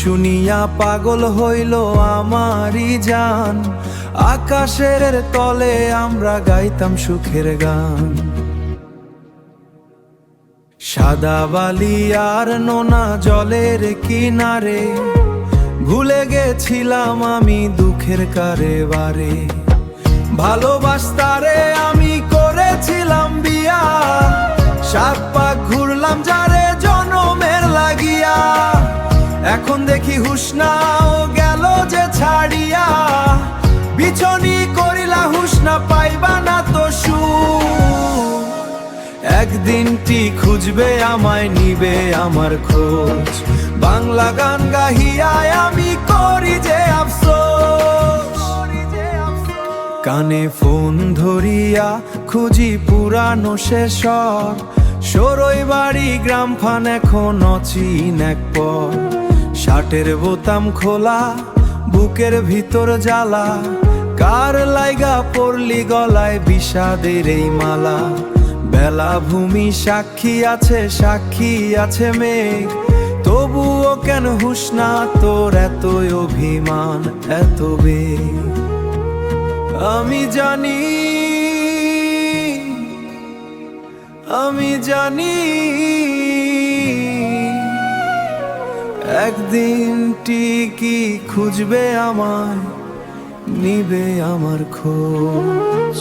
শুনিয়া পাগল হইল আমারই জান, আকাশের তলে আমরা গাইতাম সুখের গান। সাদা বালি আর নোনা জলের কিনারে ভুলে গেছিলাম আমি দুঃখের কারেবারে। ভালোবাসতারে আমি করেছিলাম বিয়া, 7 পাক ঘুরলাম যারে জনমের লাগিয়া। এখন দেখি হুশ নাও গেল যে ছাড়িয়া, বিছনি করিলা হুশ না পাইবা না তো সুখ। একদিনটি খুঁজবে আমায় নিবে আমার খোঁজ, বাংলা গান গাহিয়ায় আমি করি যে আফসোস। কানে ফোন ধরিয়া খুঁজি পুরানো সে স্বর, সরই বাড়ি গ্রাম ফান এখন অচিন এক পর। শার্টের বোতাম খোলা বুকের ভিতর জ্বালা, কার লাইগা পড়লি গলায় বিষাদের এই মালা। বেলা ভূমি সাক্ষী আছে মেঘ, তবুও কেন হুশ না তোর এত অভিমান এত বেগ। আমি জানি একদিন ঠিকই খুঁজবে আমায়, নিবে আমার খোঁজ।